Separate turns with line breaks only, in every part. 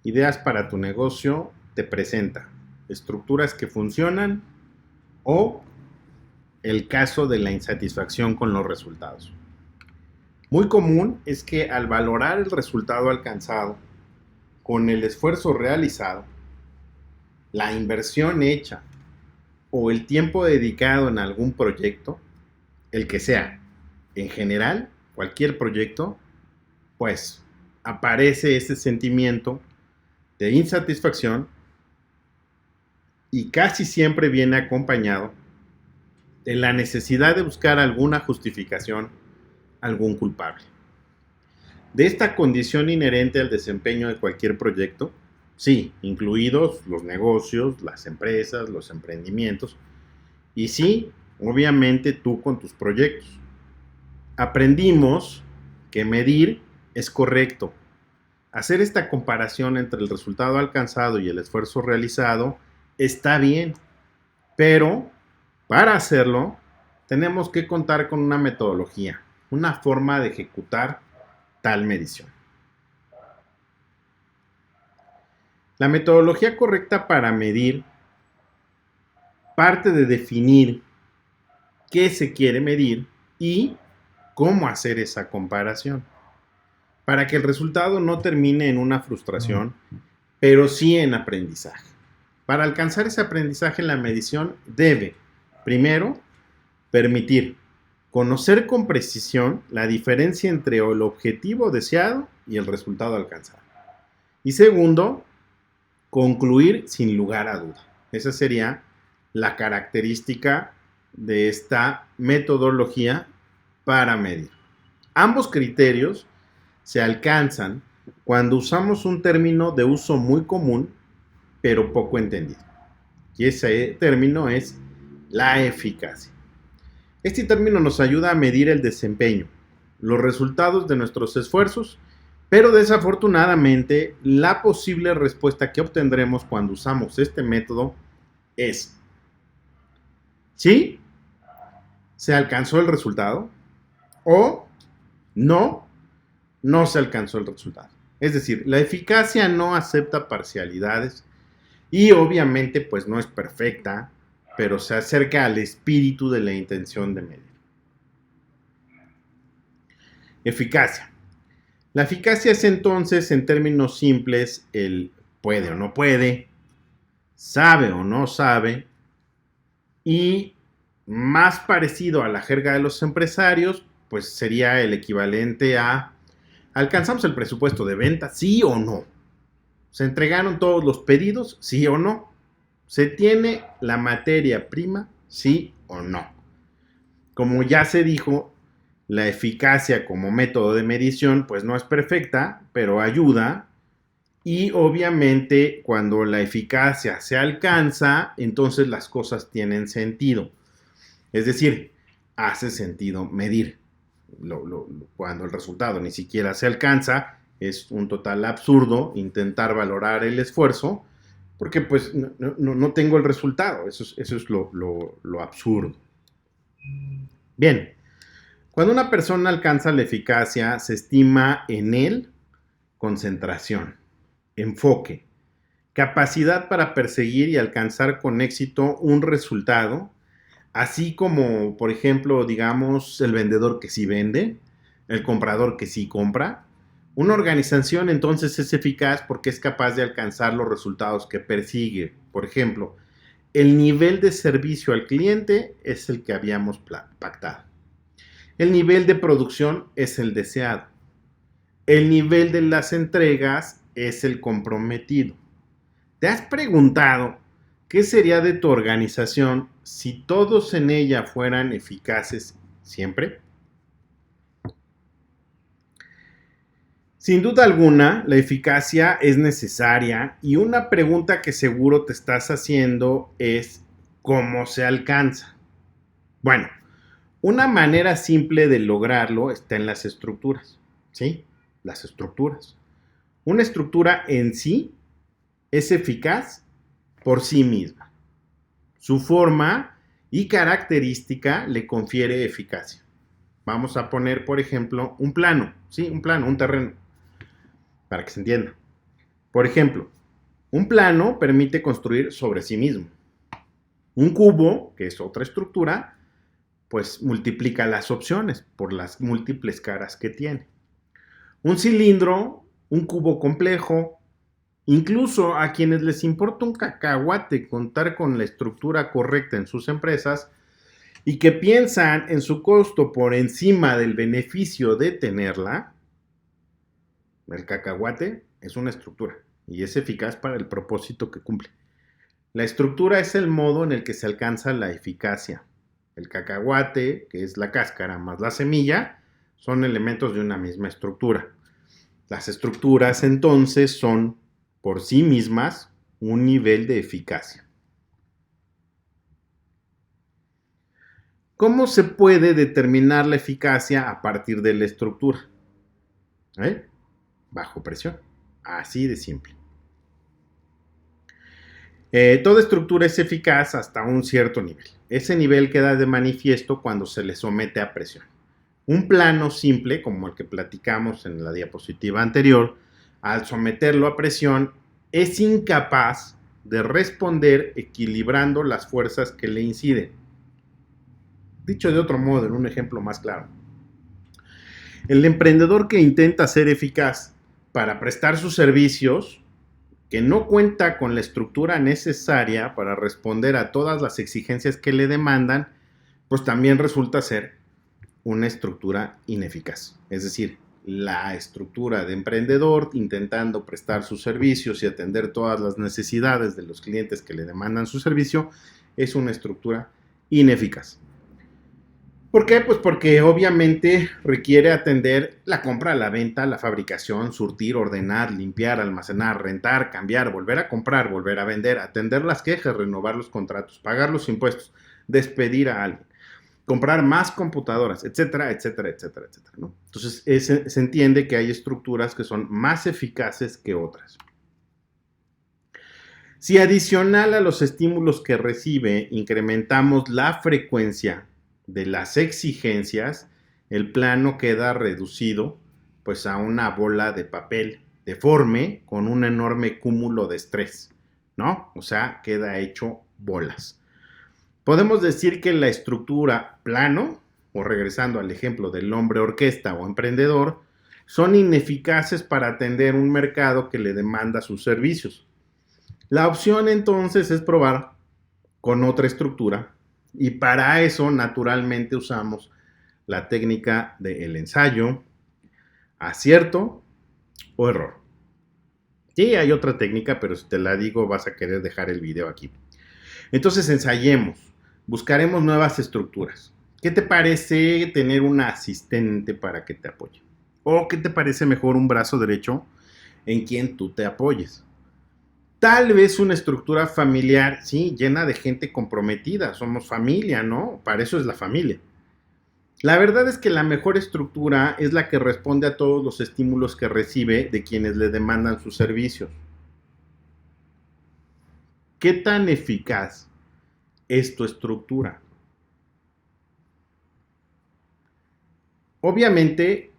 Ideas para tu negocio te presenta estructuras que funcionan o el caso de la insatisfacción con los resultados. Muy común es que al valorar el resultado alcanzado con el esfuerzo realizado, la inversión hecha o el tiempo dedicado en algún proyecto, el que sea, en general, cualquier proyecto, pues aparece ese sentimiento de insatisfacción y casi siempre viene acompañado de la necesidad de buscar alguna justificación, algún culpable. De esta condición inherente al desempeño de cualquier proyecto, sí, incluidos los negocios, las empresas, los emprendimientos, y sí, obviamente tú con tus proyectos. Aprendimos que medir es correcto. Hacer esta comparación entre el resultado alcanzado y el esfuerzo realizado está bien, pero para hacerlo tenemos que contar con una metodología, una forma de ejecutar tal medición. La metodología correcta para medir parte de definir qué se quiere medir y cómo hacer esa comparación, para que el resultado no termine en una frustración, pero sí en aprendizaje. Para alcanzar ese aprendizaje, la medición debe, primero, permitir conocer con precisión la diferencia entre el objetivo deseado y el resultado alcanzado. Y segundo, concluir sin lugar a duda. Esa sería la característica de esta metodología para medir. Ambos criterios se alcanzan cuando usamos un término de uso muy común, pero poco entendido. Y ese término es la eficacia. Este término nos ayuda a medir el desempeño, los resultados de nuestros esfuerzos, pero desafortunadamente la posible respuesta que obtendremos cuando usamos este método es: ¿sí? ¿Se alcanzó el resultado? O no, no se alcanzó el resultado. Es decir, la eficacia no acepta parcialidades y obviamente pues no es perfecta, pero se acerca al espíritu de la intención de medir. Eficacia. La eficacia es entonces, en términos simples, el puede o no puede, sabe o no sabe, y más parecido a la jerga de los empresarios, pues sería el equivalente a: ¿alcanzamos el presupuesto de venta? ¿Sí o no? ¿Se entregaron todos los pedidos? ¿Sí o no? ¿Se tiene la materia prima? ¿Sí o no? Como ya se dijo, la eficacia como método de medición pues no es perfecta, pero ayuda. Y obviamente cuando la eficacia se alcanza, entonces las cosas tienen sentido. Es decir, hace sentido medir. Cuando el resultado ni siquiera se alcanza, es un total absurdo intentar valorar el esfuerzo, porque pues no tengo el resultado. Eso es lo absurdo. Bien, cuando una persona alcanza la eficacia, se estima en él concentración, enfoque, capacidad para perseguir y alcanzar con éxito un resultado, así como, por ejemplo, digamos, el vendedor que sí vende, el comprador que sí compra. Una organización entonces es eficaz porque es capaz de alcanzar los resultados que persigue. Por ejemplo, el nivel de servicio al cliente es el que habíamos pactado. El nivel de producción es el deseado. El nivel de las entregas es el comprometido. ¿Te has preguntado qué sería de tu organización si todos en ella fueran eficaces siempre? Sin duda alguna, la eficacia es necesaria y una pregunta que seguro te estás haciendo es: ¿cómo se alcanza? Bueno, una manera simple de lograrlo está en las estructuras, ¿sí? Las estructuras. Una estructura en sí es eficaz por sí misma. Su forma y característica le confiere eficacia. Vamos a poner, por ejemplo, un plano, ¿sí? Un plano, un terreno, para que se entienda. Por ejemplo, un plano permite construir sobre sí mismo. Un cubo, que es otra estructura, pues multiplica las opciones por las múltiples caras que tiene. Un cilindro, un cubo complejo, incluso a quienes les importa un cacahuate contar con la estructura correcta en sus empresas y que piensan en su costo por encima del beneficio de tenerla, el cacahuate es una estructura y es eficaz para el propósito que cumple. La estructura es el modo en el que se alcanza la eficacia. El cacahuate, que es la cáscara más la semilla, son elementos de una misma estructura. Las estructuras entonces son por sí mismas un nivel de eficacia. ¿Cómo se puede determinar la eficacia a partir de la estructura? Bajo presión. Así de simple. Toda estructura es eficaz hasta un cierto nivel. Ese nivel queda de manifiesto cuando se le somete a presión. Un plano simple, como el que platicamos en la diapositiva anterior, al someterlo a presión, es incapaz de responder equilibrando las fuerzas que le inciden. Dicho de otro modo, en un ejemplo más claro, el emprendedor que intenta ser eficaz para prestar sus servicios, que no cuenta con la estructura necesaria para responder a todas las exigencias que le demandan, pues también resulta ser una estructura ineficaz. Es decir, la estructura de emprendedor intentando prestar sus servicios y atender todas las necesidades de los clientes que le demandan su servicio es una estructura ineficaz. ¿Por qué? Pues porque obviamente requiere atender la compra, la venta, la fabricación, surtir, ordenar, limpiar, almacenar, rentar, cambiar, volver a comprar, volver a vender, atender las quejas, renovar los contratos, pagar los impuestos, despedir a alguien, comprar más computadoras, etcétera, etcétera, etcétera, etcétera, ¿no? Entonces se entiende que hay estructuras que son más eficaces que otras. Si adicional a los estímulos que recibe incrementamos la frecuencia de las exigencias, el plano queda reducido pues a una bola de papel deforme con un enorme cúmulo de estrés, ¿no? O sea, queda hecho bolas. Podemos decir que la estructura plano, o regresando al ejemplo del hombre orquesta o emprendedor, son ineficaces para atender un mercado que le demanda sus servicios. La opción entonces es probar con otra estructura y para eso naturalmente usamos la técnica del ensayo, acierto o error. Sí, hay otra técnica, pero si te la digo vas a querer dejar el video aquí. Entonces ensayemos, buscaremos nuevas estructuras. ¿Qué te parece tener un asistente para que te apoye? ¿O qué te parece mejor un brazo derecho en quien tú te apoyes? Tal vez una estructura familiar, sí, llena de gente comprometida. Somos familia, ¿no? Para eso es la familia. La verdad es que la mejor estructura es la que responde a todos los estímulos que recibe de quienes le demandan sus servicios. ¿Qué tan eficaz es tu estructura? Obviamente,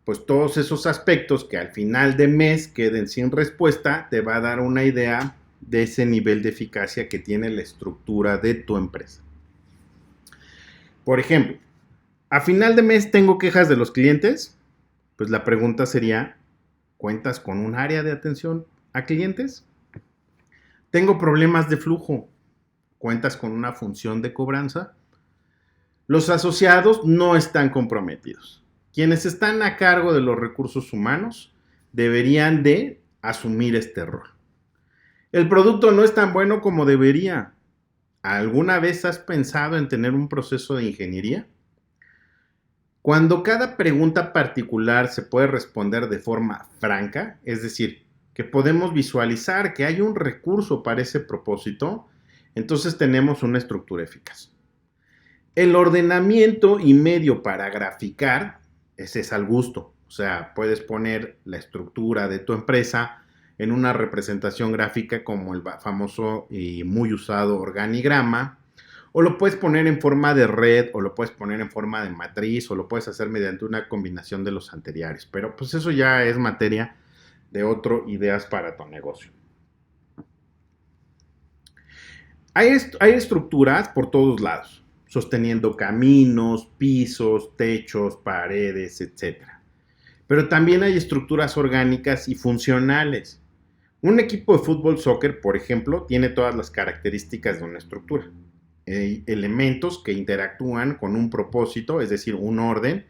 pues todos esos aspectos que al final de mes queden sin respuesta, te va a dar una idea de ese nivel de eficacia que tiene la estructura de tu empresa. Por ejemplo, a final de mes tengo quejas de los clientes, pues la pregunta sería, ¿cuentas con un área de atención a clientes? Tengo problemas de flujo, ¿cuentas con una función de cobranza? Los asociados no están comprometidos. Quienes están a cargo de los recursos humanos deberían de asumir este rol. El producto no es tan bueno como debería. ¿Alguna vez has pensado en tener un proceso de ingeniería? Cuando cada pregunta particular se puede responder de forma franca, es decir, que podemos visualizar que hay un recurso para ese propósito, entonces tenemos una estructura eficaz. El ordenamiento y medio para graficar, ese es al gusto. O sea, puedes poner la estructura de tu empresa en una representación gráfica como el famoso y muy usado organigrama, o lo puedes poner en forma de red, o lo puedes poner en forma de matriz, o lo puedes hacer mediante una combinación de los anteriores. Pero pues eso ya es materia de otro ideas para tu negocio. Hay estructuras por todos lados, sosteniendo caminos, pisos, techos, paredes, etc. Pero también hay estructuras orgánicas y funcionales. Un equipo de fútbol soccer, por ejemplo, tiene todas las características de una estructura. Elementos que interactúan con un propósito, es decir, un orden,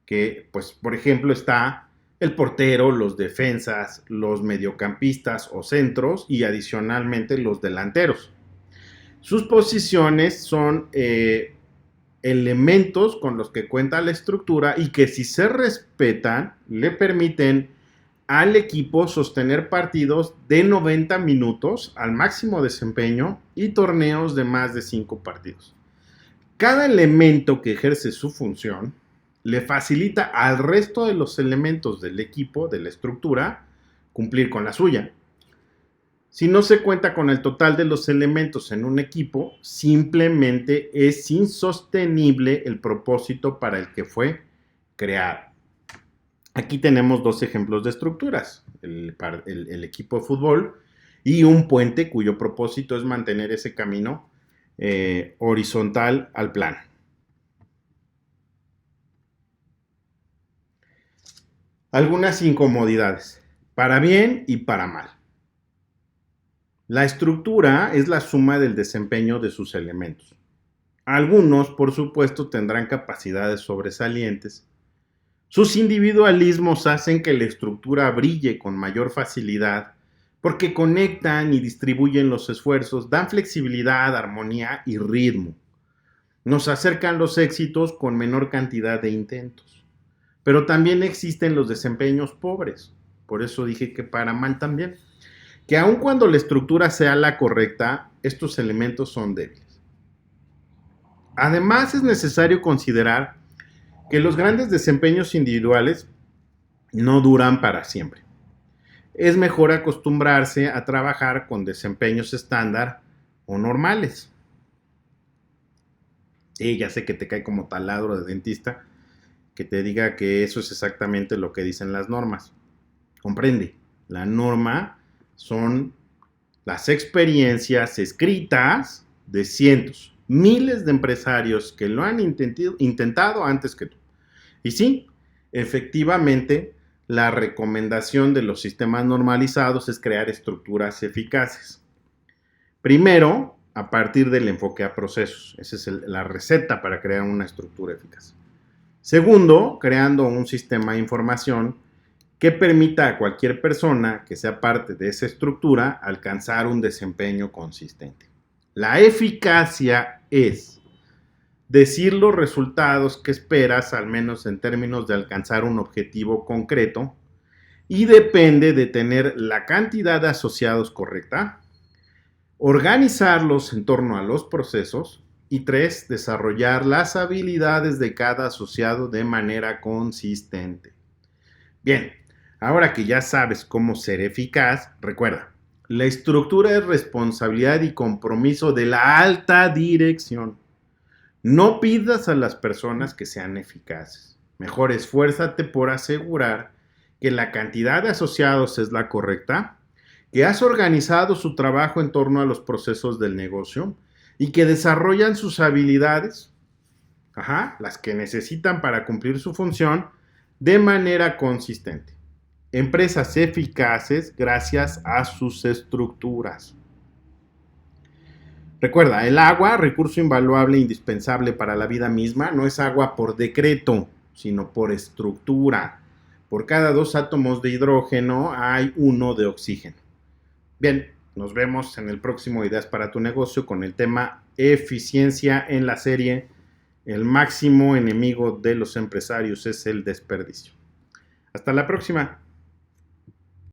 que, pues, por ejemplo, está el portero, los defensas, los mediocampistas o centros y adicionalmente los delanteros. Sus posiciones son elementos con los que cuenta la estructura y que si se respetan le permiten al equipo sostener partidos de 90 minutos al máximo desempeño y torneos de más de 5 partidos. Cada elemento que ejerce su función le facilita al resto de los elementos del equipo, de la estructura, cumplir con la suya. Si no se cuenta con el total de los elementos en un equipo, simplemente es insostenible el propósito para el que fue creado. Aquí tenemos dos ejemplos de estructuras, el equipo de fútbol y un puente cuyo propósito es mantener ese camino horizontal al plano. Algunas incomodidades, para bien y para mal. La estructura es la suma del desempeño de sus elementos. Algunos, por supuesto, tendrán capacidades sobresalientes. Sus individualismos hacen que la estructura brille con mayor facilidad porque conectan y distribuyen los esfuerzos, dan flexibilidad, armonía y ritmo. Nos acercan los éxitos con menor cantidad de intentos. Pero también existen los desempeños pobres. Por eso dije que para mal también. Que aun cuando la estructura sea la correcta, estos elementos son débiles. Además, es necesario considerar que los grandes desempeños individuales no duran para siempre. Es mejor acostumbrarse a trabajar con desempeños estándar o normales. Sí, ya sé que te cae como taladro de dentista que te diga que eso es exactamente lo que dicen las normas. Comprende, la norma son las experiencias escritas de cientos, miles de empresarios que lo han intentado antes que tú. Y sí, efectivamente, la recomendación de los sistemas normalizados es crear estructuras eficaces. Primero, a partir del enfoque a procesos. Esa es la receta para crear una estructura eficaz. Segundo, creando un sistema de información que permita a cualquier persona que sea parte de esa estructura alcanzar un desempeño consistente. La eficacia es decir los resultados que esperas, al menos en términos de alcanzar un objetivo concreto, y depende de tener la cantidad de asociados correcta, organizarlos en torno a los procesos y 3, desarrollar las habilidades de cada asociado de manera consistente. Bien, ahora que ya sabes cómo ser eficaz, recuerda, la estructura es responsabilidad y compromiso de la alta dirección. No pidas a las personas que sean eficaces. Mejor esfuérzate por asegurar que la cantidad de asociados es la correcta, que has organizado su trabajo en torno a los procesos del negocio y que desarrollan sus habilidades, las que necesitan para cumplir su función, de manera consistente. Empresas eficaces gracias a sus estructuras. Recuerda, el agua, recurso invaluable e indispensable para la vida misma, no es agua por decreto, sino por estructura. Por cada 2 átomos de hidrógeno hay 1 de oxígeno. Bien, nos vemos en el próximo Ideas para tu negocio con el tema eficiencia en la serie El máximo enemigo de los empresarios es el desperdicio. Hasta la próxima.